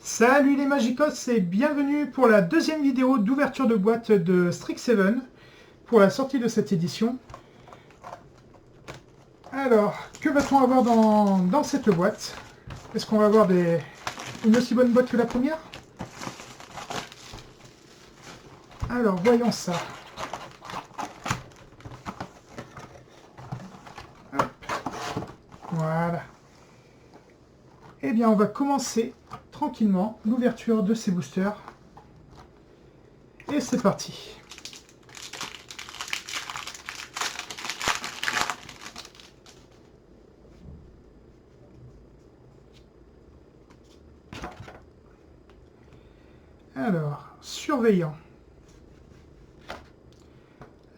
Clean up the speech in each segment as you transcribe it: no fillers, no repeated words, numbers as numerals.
Salut les Magicos et bienvenue pour la deuxième vidéo d'ouverture de boîte de Strixhaven pour la sortie de cette édition. Alors, que va-t-on avoir dans cette boîte? Est-ce qu'on va avoir une aussi bonne boîte que la première? Alors, voyons ça. Hop. Voilà. Eh bien, on va commencer tranquillement l'ouverture de ces boosters. Et c'est parti. Alors, surveillant.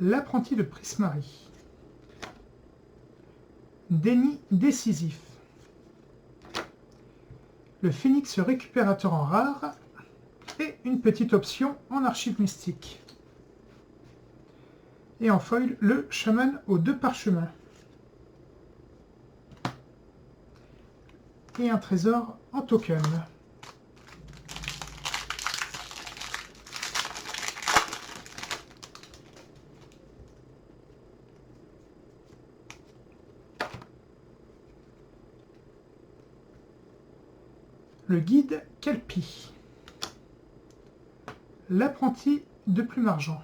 L'apprenti de Prismari. Déni décisif. Le phénix récupérateur en rare. Et une petite option en archive mystique. Et en foil, le chaman aux 2 parchemins. Et un trésor en token. Le guide Kelpie. L'apprenti de Plume Argent.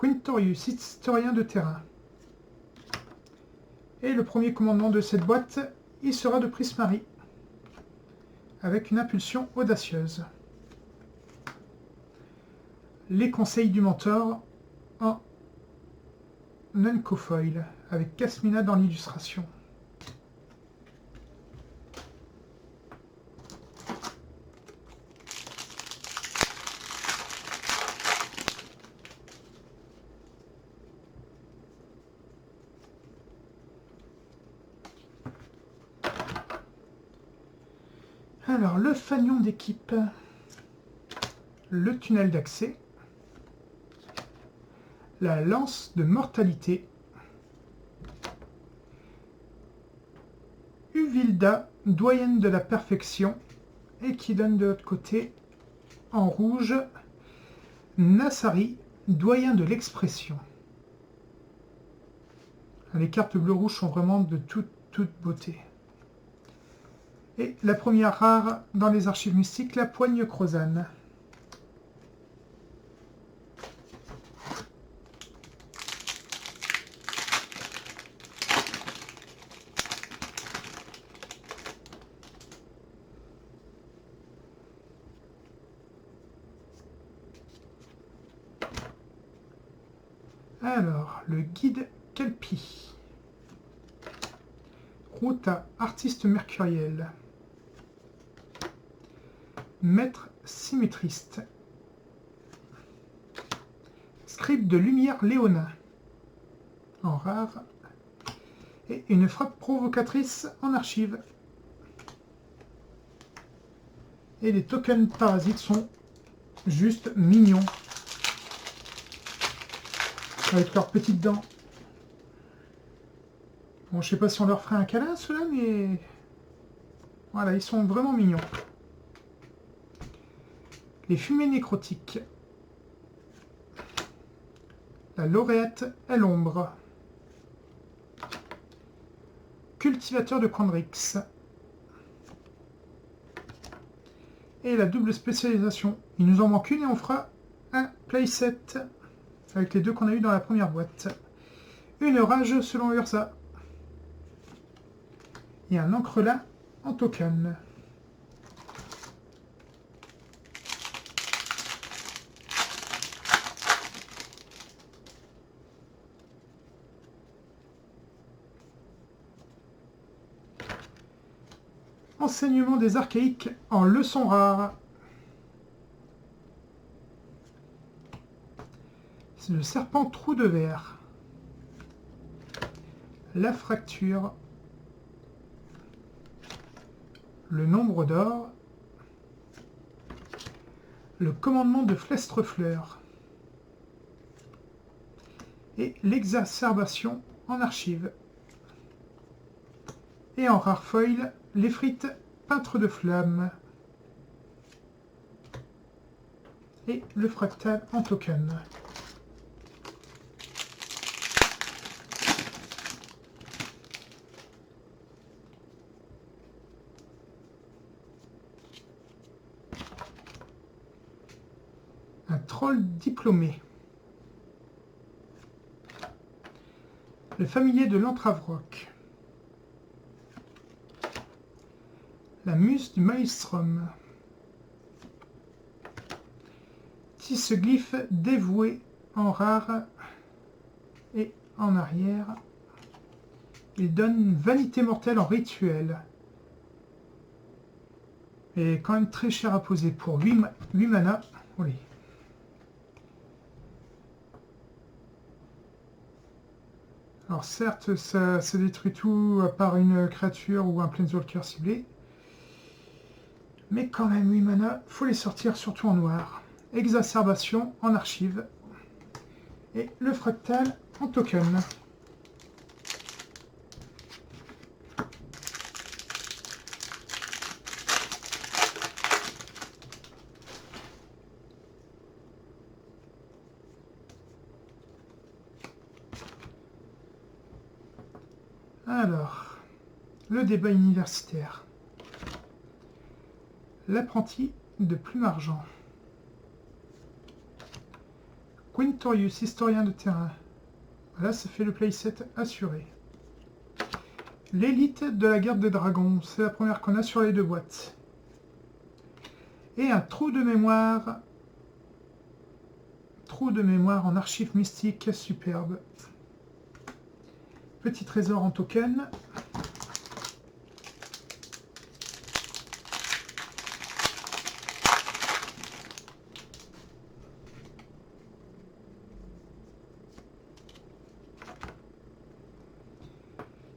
Quintorius, historien de terrain. Et le premier commandement de cette boîte, il sera de Prismari, avec une impulsion audacieuse. Les conseils du mentor en Nuncofoil, avec Casmina dans l'illustration. Alors, le fanion d'équipe, le tunnel d'accès, la lance de mortalité, Uvilda, doyenne de la perfection, et qui donne de l'autre côté, en rouge, Nassari, doyen de l'expression. Les cartes bleu-rouge sont vraiment de toute beauté. Et la première rare dans les archives mystiques, la poigne Crozane. Alors, le guide Kelpie. Ruta, artiste mercuriel. Maître symétriste. Scribe de lumière léonin. En rare. Et une frappe provocatrice en archive. Et les tokens parasites sont juste mignons. Avec leurs petites dents. Bon, je sais pas si on leur ferait un câlin, ceux-là, mais... Voilà, ils sont vraiment mignons. Les fumées nécrotiques. La lauréate à l'ombre. Cultivateur de Quandrix. Et la double spécialisation. Il nous en manque une et on fera un playset avec les deux qu'on a eu dans la première boîte. Une rage selon Ursa. Et un encrelin en token. Enseignement des archaïques en leçon rare. C'est le serpent trou de verre. La fracture. Le nombre d'or. Le commandement de Flestrefleur. Et l'exacerbation en archive. Et en rare foil, les frites peintre de flamme. Et le fractal en token. Un troll diplômé. Le familier de l'entrave rock. La muse du maelstrom. Tisse glyphe dévoué en rare et en arrière. Il donne vanité mortelle en rituel. Et quand même très cher à poser pour 8 mana. Oui. Alors certes, ça détruit tout à part une créature ou un planeswalker ciblé. Mais quand même 8 mana, faut les sortir surtout en noir. Exacerbation en archive. Et le fractal en token. Alors, le débat universitaire. L'apprenti de Plume Argent. Quintorius, historien de terrain. Là, ça fait le playset assuré. L'élite de la garde des dragons. C'est la première qu'on a sur les deux boîtes. Et un trou de mémoire. Trou de mémoire en archive mystique. Superbe. Petit trésor en token.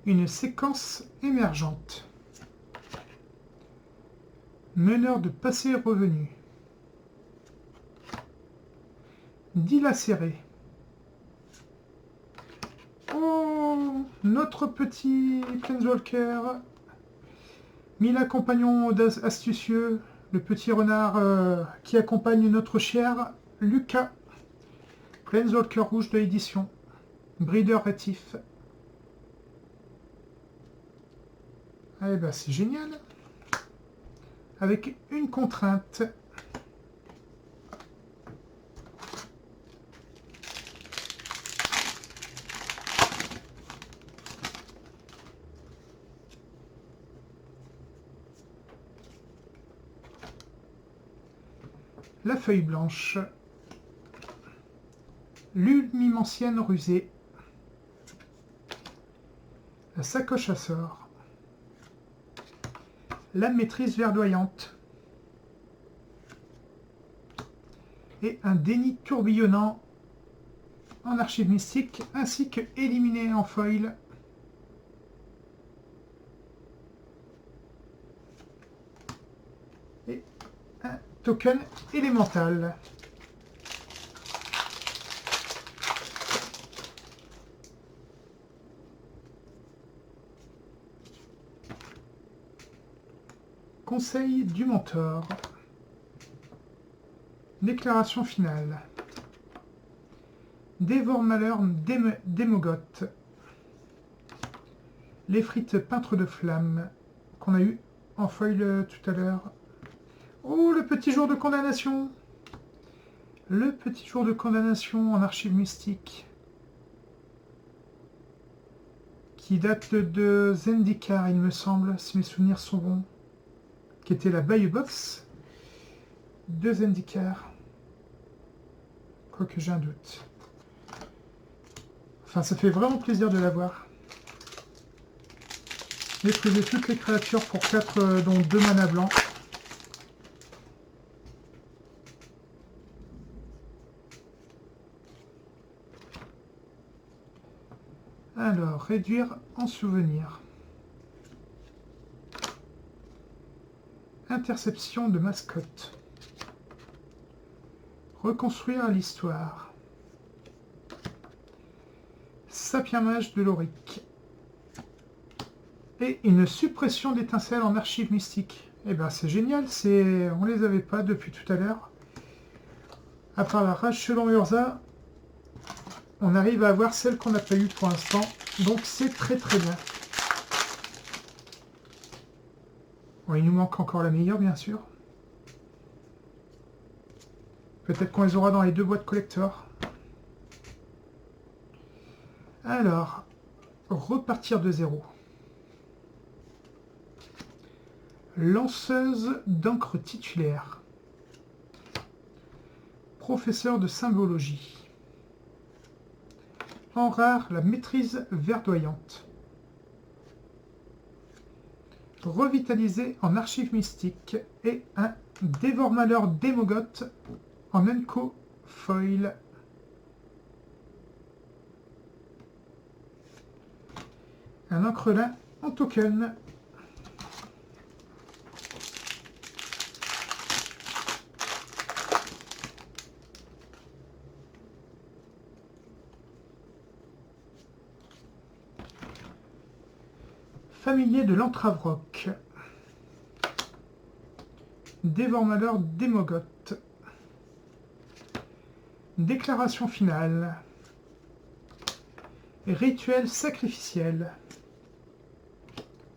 Une séquence émergente. Meneur de passé revenu. Dilacéré. Oh, notre petit Planeswalker. Mila, compagnon astucieux. Le petit renard qui accompagne notre cher Lucas. Planeswalker rouge de l'édition. Breeder rétif. Eh ben, c'est génial. Avec une contrainte. La feuille blanche. L'ulmimancienne rusée. La sacoche à sort. La maîtrise verdoyante. Et un déni tourbillonnant en archive mystique, ainsi que éliminé en foil. Et un token élémental. Conseil du mentor. Déclaration finale. Dévore-malheur démogote. Les frites peintres de flammes qu'on a eu en foil tout à l'heure. Oh, le petit jour de condamnation. Le petit jour de condamnation en archive mystique. Qui date de Zendikar, il me semble, si mes souvenirs sont bons. Qui était la Bayou Box de Zendikar. Quoique j'ai un doute. Enfin, ça fait vraiment plaisir de l'avoir. Maîtriser toutes les créatures pour 4, dont 2 mana blancs. Alors, réduire en souvenir. Interception de mascotte. Reconstruire l'histoire. Sapien mage de l'Auric. Et une suppression d'étincelles en archive mystique. Eh ben c'est génial, on les avait pas depuis tout à l'heure. À part la rage selon Urza, on arrive à avoir celle qu'on n'a pas eue pour l'instant. Donc c'est très très bien. Bon, il nous manque encore la meilleure, bien sûr. Peut-être qu'on les aura dans les 2 boîtes collector. Alors, repartir de zéro. Lanceuse d'encre titulaire. Professeur de symbologie. En rare, la maîtrise verdoyante. Revitalisé en archives mystiques et un dévore-malheur démogote en Unco Foil. Un encrelin en token. Familier de l'entrave rock. Dévore-malheur démogote. Déclaration finale. Rituel sacrificiel.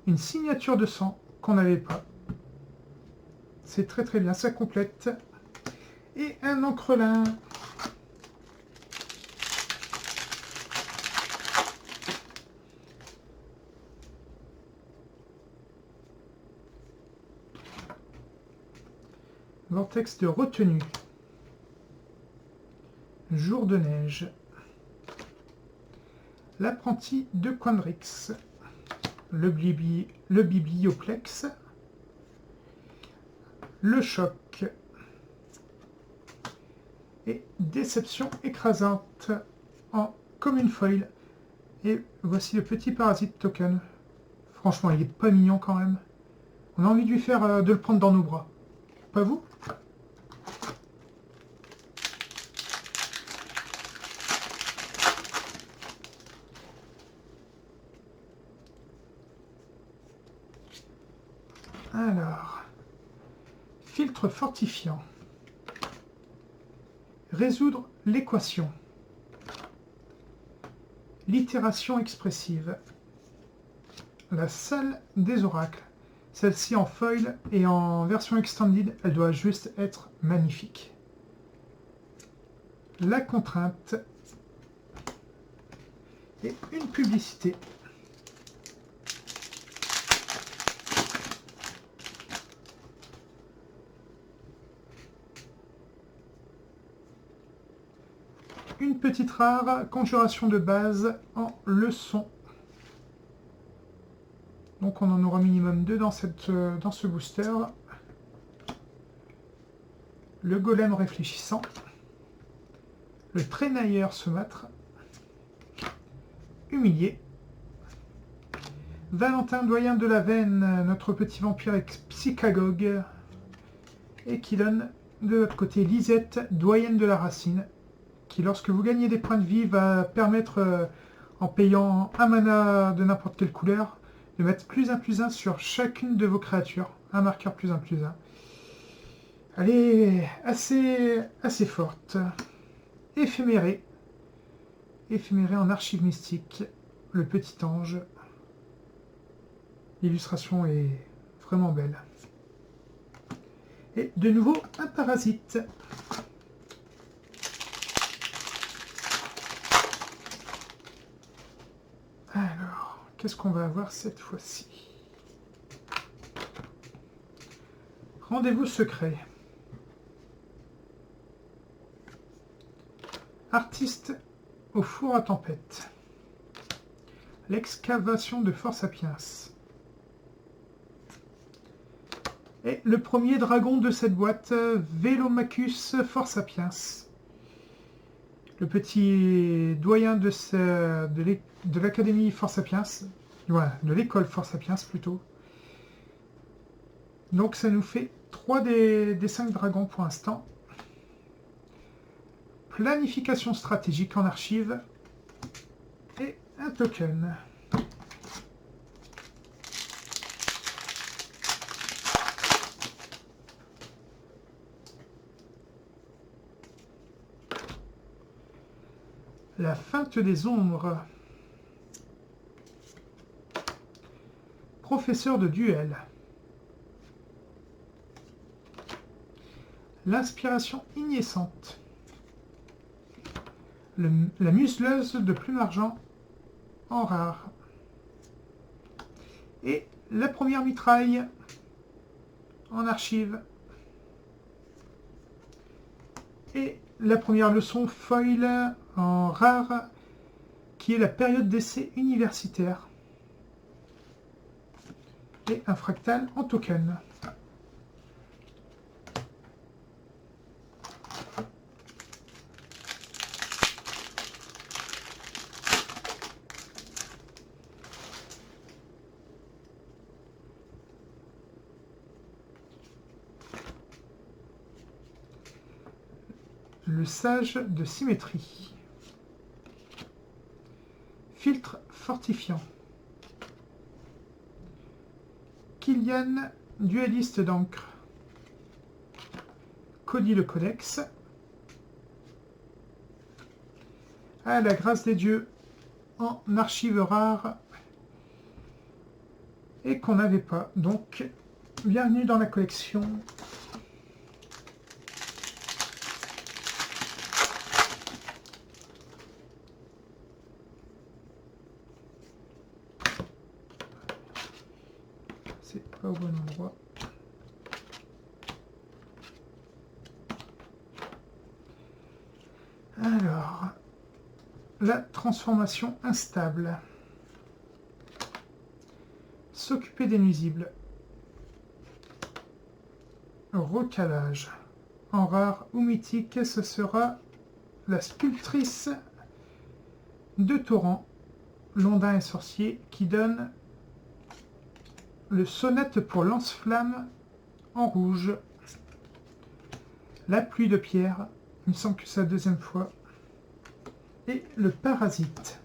Une signature de sang qu'on n'avait pas. C'est très très bien, ça complète. Et un encrelin. Vortex de retenue. Jour de neige. L'apprenti de Quandrix. Le biblioplex. Le choc. Et déception écrasante en commune foil. Et voici le petit parasite token. Franchement, il est pas mignon quand même. On a envie de lui faire de le prendre dans nos bras. Pas vous? Alors, filtre fortifiant. Résoudre l'équation. L'itération expressive. La salle des oracles. Celle-ci en foil et en version extended, elle doit juste être magnifique. La contrainte. Et une publicité. Une petite rare, conjuration de base en leçon. Donc on en aura minimum 2 dans ce booster. Le golem réfléchissant. Le traînailleur saumâtre. Humilié. Valentin doyen de la veine, notre petit vampire psychagogue. Et qui donne de l'autre côté Lisette, doyenne de la racine, qui lorsque vous gagnez des points de vie va permettre, en payant un mana de n'importe quelle couleur, de mettre +1/+1 sur chacune de vos créatures. Un marqueur +1/+1. Elle est assez forte. Éphéméré. Éphéméré en archive mystique. Le petit ange. L'illustration est vraiment belle. Et de nouveau, un parasite. Alors, qu'est-ce qu'on va avoir cette fois-ci? Rendez-vous secret. Artiste au four à tempête. L'excavation de Force Sapiens. Et le premier dragon de cette boîte, Velomachus Force Sapiens. Le petit doyen de l'académie Force Sapiens. Voilà, de l'école Force Sapiens plutôt. Donc ça nous fait 3 des 5 dragons pour l'instant. Planification stratégique en archive. Et un token. La feinte des ombres. Professeur de duel. L'inspiration ignescente. La museleuse de plume argent en rare. Et la première mitraille en archive. Et la première leçon foil en rare, qui est la période d'essai universitaire. Et un fractal en token. Le sage de symétrie. Filtre fortifiant. Kylian, dueliste d'encre. Cody le codex. À la grâce des dieux en archive rare et qu'on n'avait pas. Donc, bienvenue dans la collection. C'est pas au bon endroit. Alors, la transformation instable. S'occuper des nuisibles. Recalage. En rare ou mythique, ce sera la sculptrice de torrent, Londin et sorcier, qui donne le sonnette pour lance-flamme en rouge. La pluie de pierre, il me semble que c'est la deuxième fois. Et le parasite.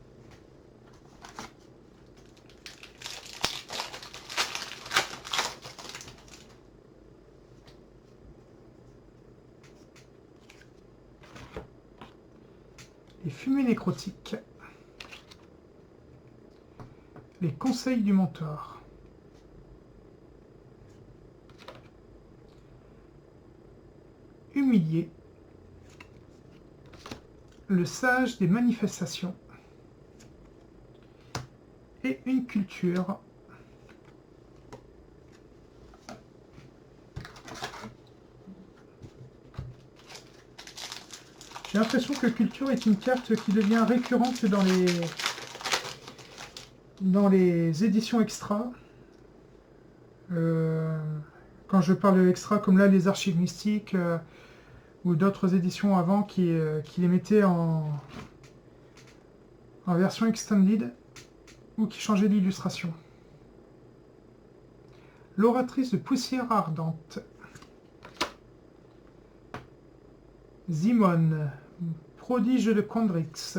Les fumées nécrotiques. Les conseils du mentor. Humilié. Le sage des manifestations. Et une culture. J'ai l'impression que culture est une carte qui devient récurrente dans les éditions extra. Quand je parle extra, comme là les archives mystiques ou d'autres éditions avant qui les mettaient en version extended ou qui changeaient d'illustration. L'oratrice de poussière ardente. Zimon, prodige de Condrix.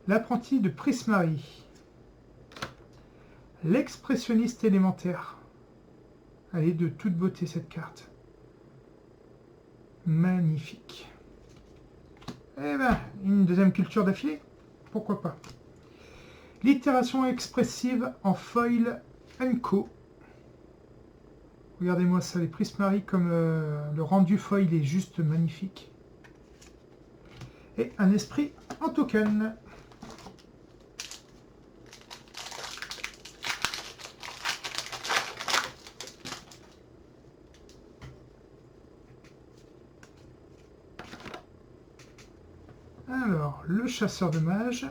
L'apprenti de Prismari. L'expressionniste élémentaire. Elle est de toute beauté cette carte. Magnifique. Eh ben, une deuxième culture d'affilée. Pourquoi pas. L'itération expressive en foil Co. Regardez-moi ça, les Prismari, comme le rendu foil est juste magnifique. Et un esprit en token. Alors, le chasseur de mages.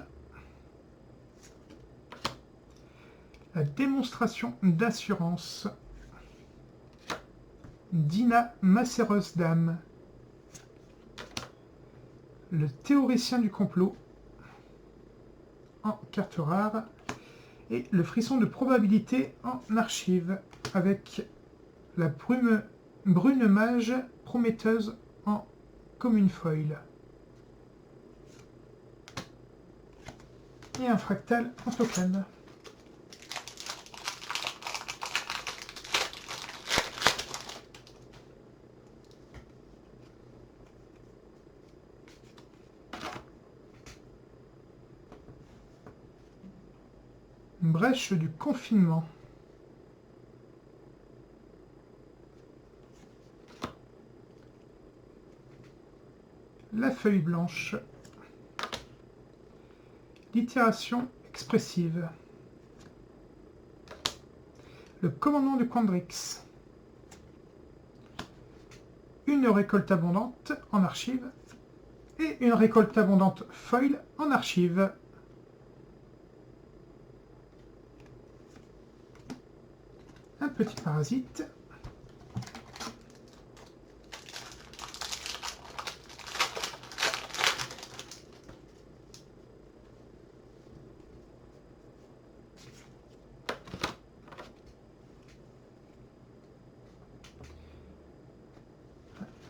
La démonstration d'assurance. Dina, macéreuse d'âme. Le théoricien du complot. En carte rare. Et le frisson de probabilité en archive. Avec la brune mage prometteuse en commune foil. Et un fractal en token. Brèche du confinement. La feuille blanche. L'itération expressive. Le commandement du Quandrix. Une récolte abondante en archive. Et une récolte abondante foil en archive. Un petit parasite.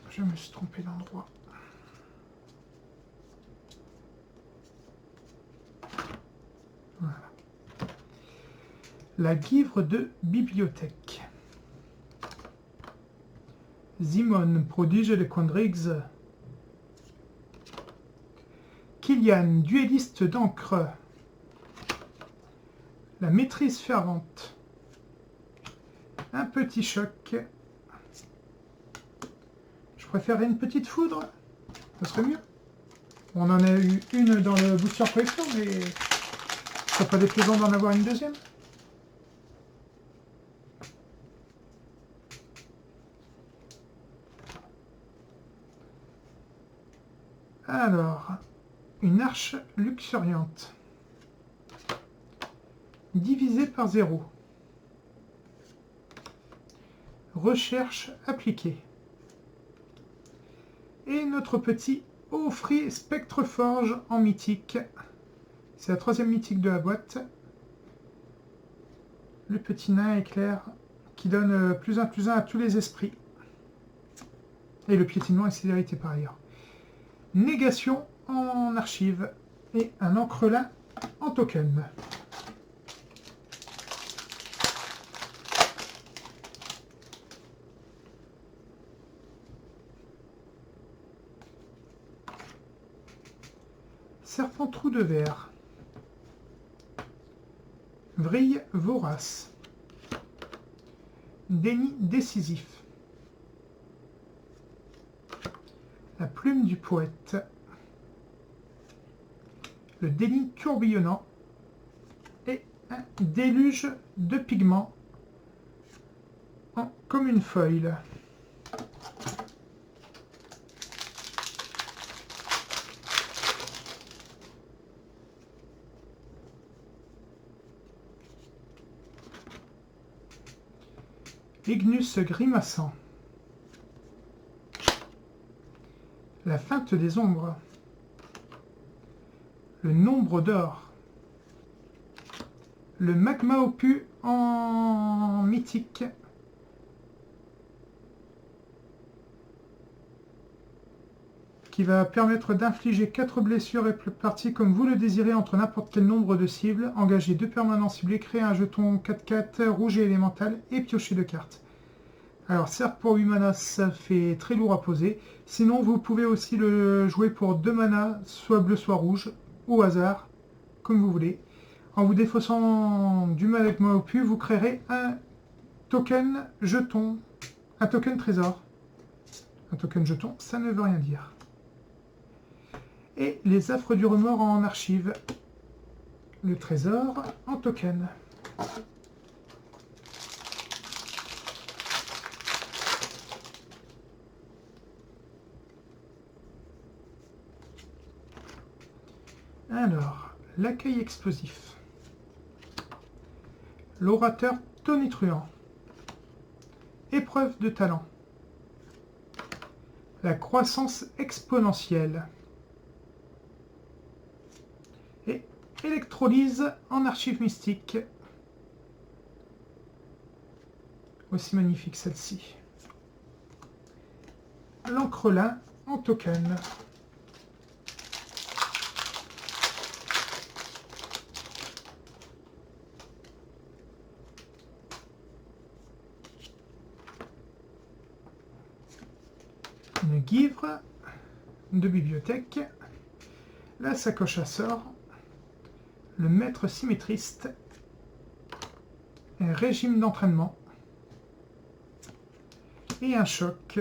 Je me suis trompé d'endroit. Voilà. La guivre de bibliothèque. Zimon, prodige de Quandrix. Kilian, duelliste d'encre. La maîtrise fervente. Un petit choc. Je préférerais une petite foudre. Ça serait mieux. On en a eu une dans le booster collection, mais ce serait pas déplaisant d'en avoir une deuxième. Alors, une arche luxuriante. Divisée par 0. Recherche appliquée. Et notre petit Ophrys Spectreforge en mythique. C'est la 3e mythique de la boîte. Le petit nain éclair qui donne +1/+1 à tous les esprits. Et le piétinement et célérité par ailleurs. Négation en archive. Et un encrelin en token. Serpent trou de verre. Vrille vorace. Déni décisif. La plume du poète. Le déni tourbillonnant. Et un déluge de pigments en commune foil. Ignus grimaçant. La feinte des ombres. Le nombre d'or. Le magma opus en mythique. Qui va permettre d'infliger 4 blessures et parties comme vous le désirez entre n'importe quel nombre de cibles, engager 2 permanents ciblés, créer un jeton 4/4 rouge et élémental et piocher 2 cartes. Alors certes pour 8 manas ça fait très lourd à poser, sinon vous pouvez aussi le jouer pour 2 manas, soit bleu soit rouge, au hasard, comme vous voulez. En vous défaussant du magma opus, vous créerez un token jeton, un token trésor. Un token jeton, ça ne veut rien dire. Et les affres du remords en archive. Le trésor en token. Alors, l'accueil explosif. L'orateur tonitruant. Épreuve de talent. La croissance exponentielle. Et électrolyse en archive mystique. Aussi magnifique celle-ci. L'encrelin en token. Une guivre de bibliothèque. La sacoche à sort. Le maître symétriste un régime d'entraînement et un choc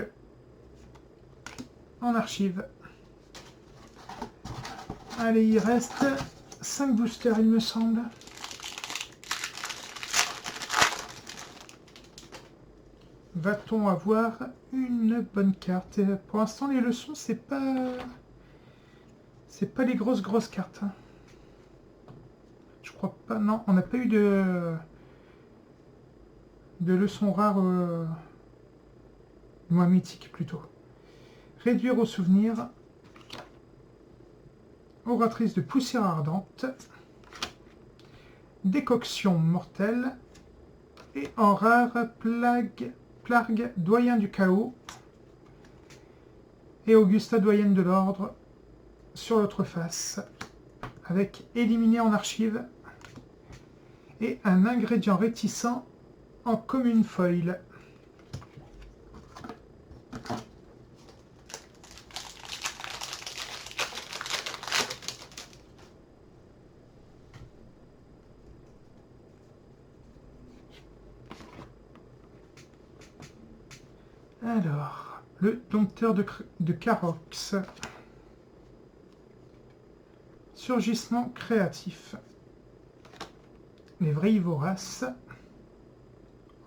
en archive. Allez, il reste 5 boosters, il me semble. Va-t-on avoir une bonne carte? Pour l'instant, les leçons, c'est pas les grosses cartes. Hein. Je crois pas. Non, on n'a pas eu de leçons rares, moins mythiques plutôt. Réduire au souvenir. Oratrice de poussière ardente. Décoction mortelle. Et en rare, Plague, doyen du chaos. Et Augusta, doyenne de l'ordre, sur l'autre face. Avec éliminé en archive. Et un ingrédient réticent en commune foil. Alors, le dompteur de Carox. Surgissement créatif. Les vrais voraces.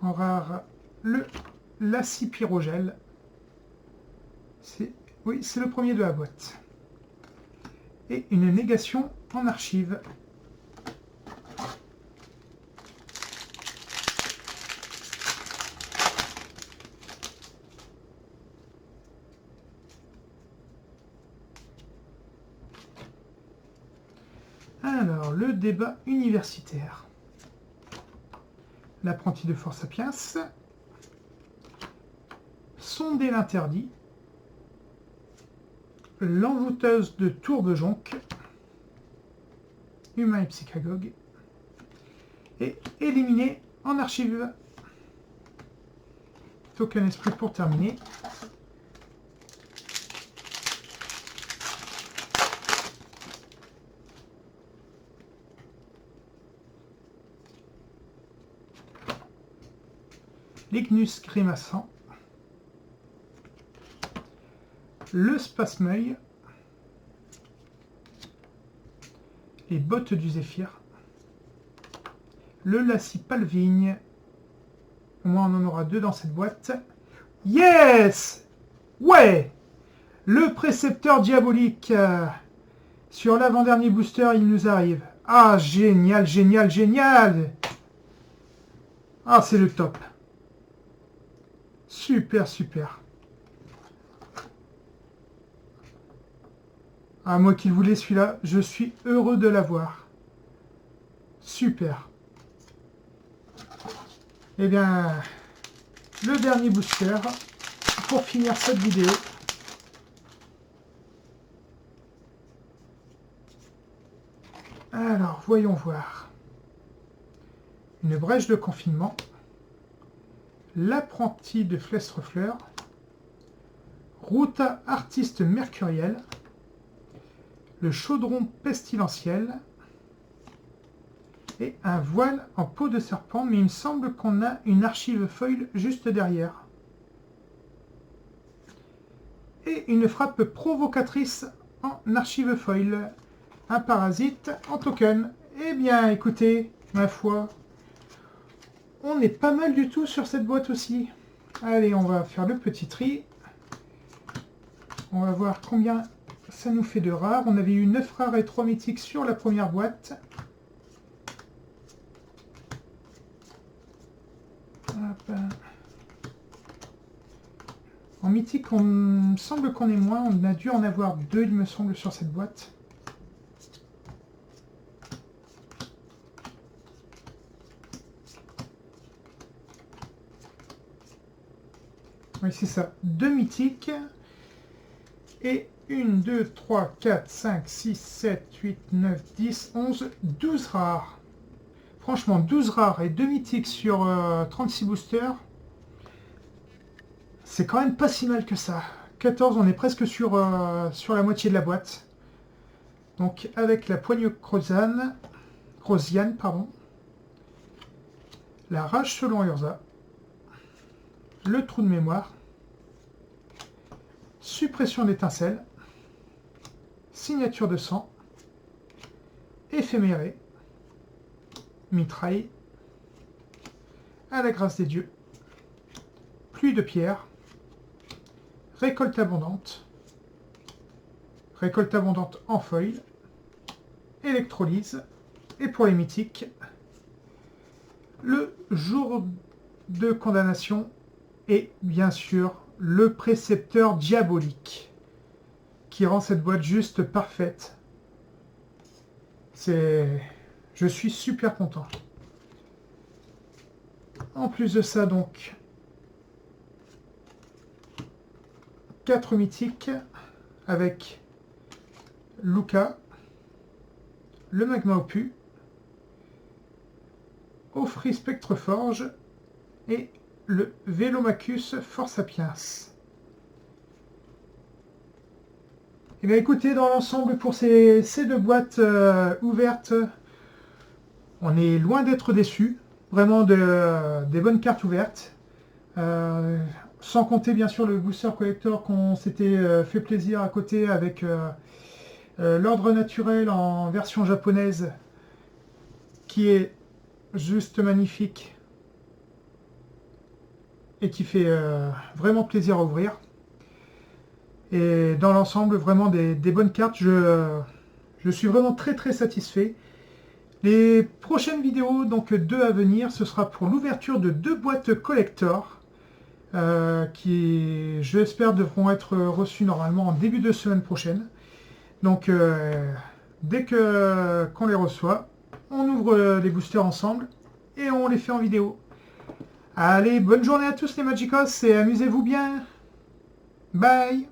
En rare, le Lacipyrogel. Oui, c'est le premier de la boîte. Et une négation en archive. Alors, le débat universitaire. L'apprenti de Force Sapiens. Sonder l'interdit. L'envoûteuse de Tour de Jonc. Humain et psychagogue. Et éliminé en archive. Token esprit pour terminer. L'Ignus grimaçant. Le Spasmeuil. Les bottes du Zéphyr. Le Lacipalvigne. Au moins on en aura 2 dans cette boîte. Yes! Ouais! Le précepteur diabolique. Sur l'avant-dernier booster, il nous arrive. Ah, génial, génial, génial! Ah, c'est le top. Super, super. Ah, moi qui voulais celui-là, je suis heureux de l'avoir. Super. Eh bien, le dernier booster pour finir cette vidéo. Alors, voyons voir. Une brèche de confinement. L'apprenti de Flesrefleur. Ruta artiste mercuriel. Le chaudron pestilentiel. Et un voile en peau de serpent, mais il me semble qu'on a une archive foil juste derrière. Et une frappe provocatrice en archive foil. Un parasite en token. Eh bien, écoutez, ma foi, on est pas mal du tout sur cette boîte aussi. Allez, on va faire le petit tri. On va voir combien ça nous fait de rares. On avait eu 9 rares et 3 mythiques sur la première boîte. Hop. En mythique, on me semble qu'on est moins. On a dû en avoir 2, il me semble, sur cette boîte. Oui, c'est ça. 2 mythiques. Et 1, 2, 3, 4, 5, 6, 7, 8, 9, 10, 11, 12 rares. Franchement, 12 rares et 2 mythiques sur 36 boosters. C'est quand même pas si mal que ça. 14, on est presque sur la moitié de la boîte. Donc avec la poigne Crosiane, pardon. la rage selon Urza, le trou de mémoire, suppression d'étincelles, signature de sang, éphéméré, mitraille, à la grâce des dieux, pluie de pierre, récolte abondante en foil, électrolyse, et pour les mythiques, le jour de condamnation et bien sûr le précepteur diabolique qui rend cette boîte juste parfaite. Je suis super content. En plus de ça, donc, 4 mythiques avec Luca, le Magma Opus, Offri Spectreforge et le Velomachus Force Sapiens. Et bien écoutez, dans l'ensemble, pour ces 2 boîtes ouvertes, on est loin d'être déçus. Vraiment des bonnes cartes ouvertes. Sans compter bien sûr le booster collector qu'on s'était fait plaisir à côté avec l'ordre naturel en version japonaise qui est juste magnifique et qui fait vraiment plaisir à ouvrir. Et dans l'ensemble, vraiment des bonnes cartes. Je suis vraiment très satisfait. Les prochaines vidéos, donc 2 à venir, ce sera pour l'ouverture de 2 boîtes collector qui, je l'espère, devront être reçues normalement en début de semaine prochaine. Donc dès qu'on les reçoit, on ouvre les boosters ensemble et on les fait en vidéo. Allez, bonne journée à tous les Magicos et amusez-vous bien. Bye.